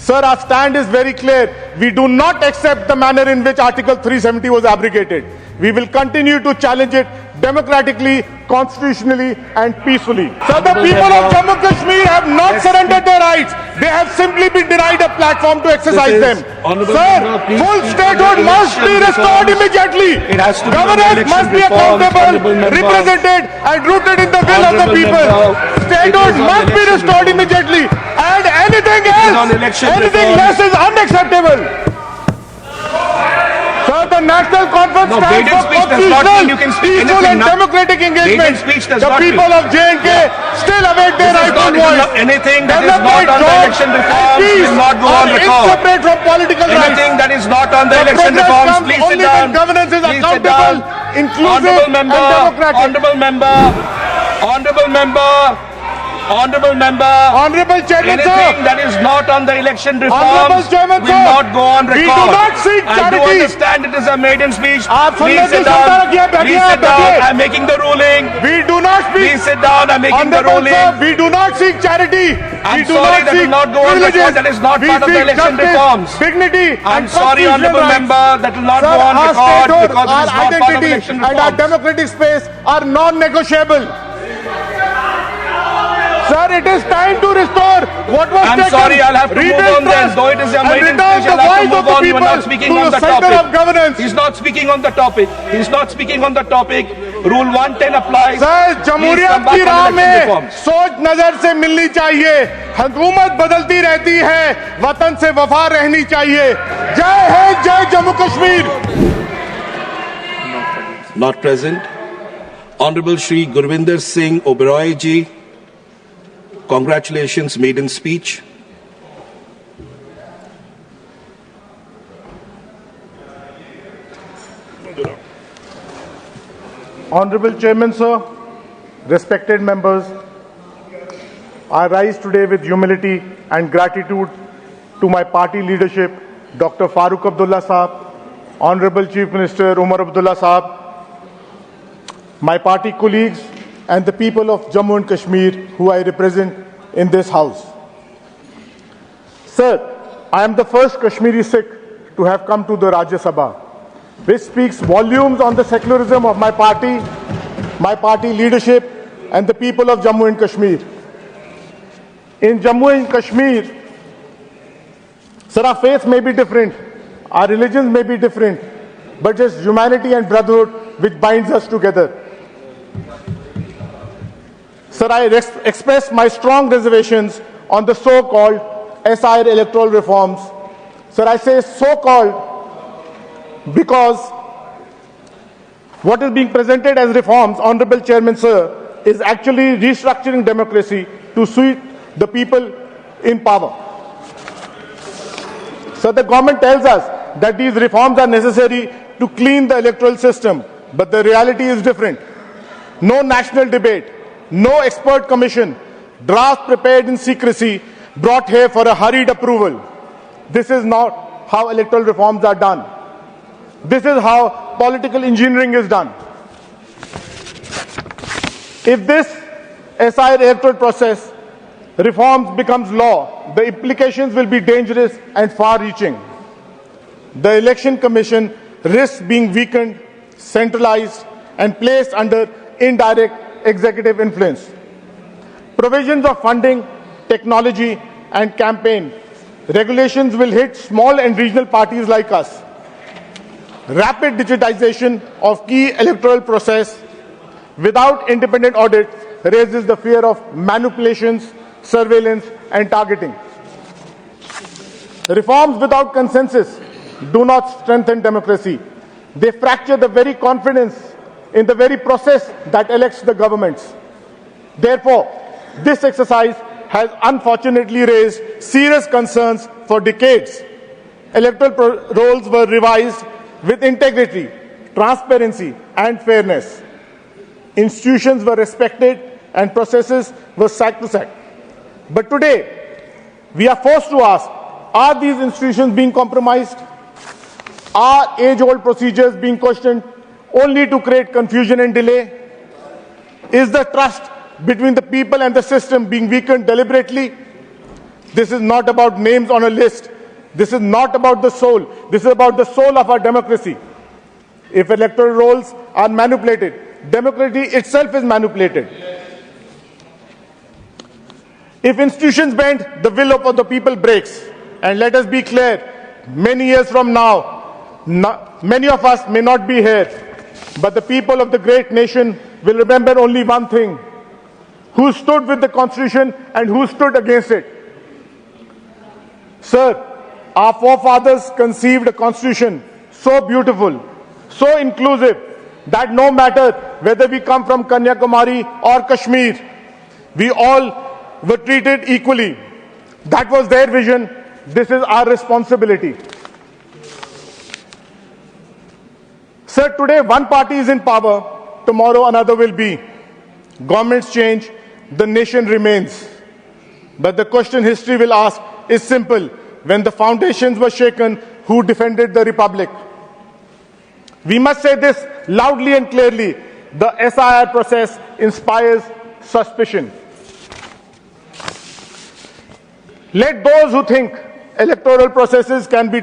Sir, our stand is very clear. We do not accept the manner in which Article 370 was abrogated. We will continue to challenge it democratically, constitutionally and peacefully. Sir, the people of Jammu Kashmir have not surrendered their rights. They have simply been denied a platform to exercise them. Sir, full statehood must be restored immediately. Governance must be accountable, represented and rooted in the will of the people. Statehood must be restored immediately. And anything else, anything less is unacceptable. Sir, the National Conference stands for constitutional, peaceful and democratic engagement. The people of J&K still await their rightful voice. Anything that is not on the election reforms will not go on record. Inseparate from political rights. Anything that is not on the election reforms, please sit down. Governance is accountable, inclusive and democratic. Honorable Chairman, anything that is not on the election reforms will not go on record. We do not seek I charity. do understand it is a maiden speech. Please sit down. Please sit down. I'm making the ruling. We do not speak. Please sit down. I'm making the ruling. Sir, we do not seek charity. I'm sorry, that will not go on record. That is not part of the election reforms. Dignity. I'm sorry, honourable member, that will not go on record because it is not part of the election reforms. And our democratic space are non-negotiable. Sir, it is time to restore what was taken. I'm sorry, I'll have to move on then. Though it is a maiden speech, I'll have to move on. You are not speaking on the topic. He's not speaking on the topic. He's not speaking on the topic. Rule 110 applies. Sir, जमहूरियत की राह में सोच नजर से मिलनी चाहिए. हुकूमत बदलती रहती है, वतन से वफा रहनी चाहिए. जय है, जय Jammu Kashmir. Not present. Honorable Shri Gurvinder Singh Oberoi ji. Congratulations, maiden speech. Honorable Chairman, sir, respected members, I rise today with humility and gratitude to my party leadership, Dr. Farooq Abdullah Saab, Honorable Chief Minister Umar Abdullah Saab, my party colleagues, and the people of Jammu and Kashmir who I represent in this house. Sir, I am the first Kashmiri Sikh to have come to the Rajya Sabha, which speaks volumes on the secularism of my party leadership and the people of Jammu and Kashmir. In Jammu and Kashmir, sir, our faiths may be different, our religions may be different, but just humanity and brotherhood which binds us together. Sir, I express my strong reservations on the so-called SIR electoral reforms. Sir, I say so-called because what is being presented as reforms, Honorable Chairman, sir, is actually restructuring democracy to suit the people in power. So the government tells us that these reforms are necessary to clean the electoral system, but the reality is different. No national debate, no expert commission, draft prepared in secrecy, brought here for a hurried approval. This is not how electoral reforms are done. This is how political engineering is done. If this SIR electoral process reforms becomes law, the implications will be dangerous and far-reaching. The Election Commission risks being weakened, centralized, and placed under indirect executive influence. Provisions of funding, technology, and campaign regulations will hit small and regional parties like us. Rapid digitization of key electoral process without independent audit raises the fear of manipulations, surveillance, and targeting. Reforms without consensus do not strengthen democracy. They fracture the very confidence in the very process that elects the governments. Therefore, this exercise has unfortunately raised serious concerns for decades. Electoral rolls were revised with integrity, transparency, and fairness. Institutions were respected and processes were sacrosanct. But today, we are forced to ask, are these institutions being compromised? Are age-old procedures being questioned only to create confusion and delay? Is the trust between the people and the system being weakened deliberately? This is not about names on a list. This is not about the soul. This is about the soul of our democracy. If electoral rolls are manipulated, democracy itself is manipulated. If institutions bend, the will of the people breaks. And let us be clear, many years from now, many of us may not be here, but the people of the great nation will remember only one thing: who stood with the Constitution and who stood against it. Sir, our forefathers conceived a Constitution so beautiful, so inclusive, that no matter whether we come from Kanyakumari or Kashmir, we all were treated equally. That was their vision. This is our responsibility. Sir, today one party is in power, tomorrow another will be. Governments change, the nation remains. But the question history will ask is simple. When the foundations were shaken, who defended the republic? We must say this loudly and clearly: the SIR process inspires suspicion. Let those who think electoral processes can be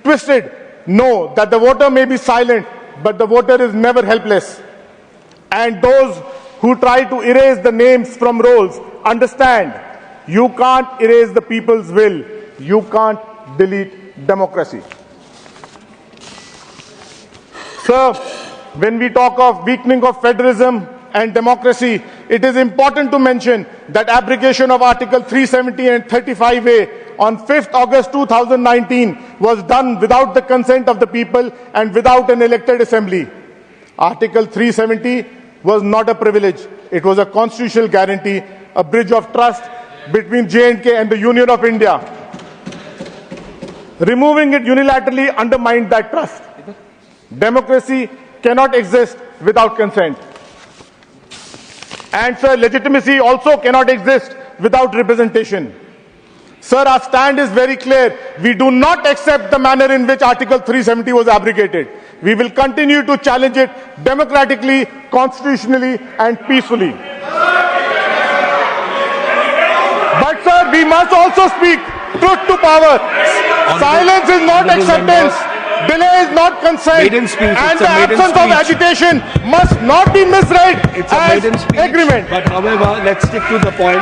twisted know that the voter may be silent, but the voter is never helpless. And those who try to erase the names from rolls understand, you can't erase the people's will. You can't delete democracy. Sir, when we talk of weakening of federalism and democracy, it is important to mention that abrogation of Article 370 and 35A on 5th August 2019 was done without the consent of the people and without an elected assembly. Article 370 was not a privilege. It was a constitutional guarantee, a bridge of trust between J&K and the Union of India. Removing it unilaterally undermined that trust. Democracy cannot exist without consent. And sir, legitimacy also cannot exist without representation. Sir, our stand is very clear. We do not accept the manner in which Article 370 was abrogated. We will continue to challenge it democratically, constitutionally, and peacefully. But sir, we must also speak truth to power. Silence is not acceptance. Delay is not consent. And the absence of agitation must not be misread as agreement. But however, let's stick to the point.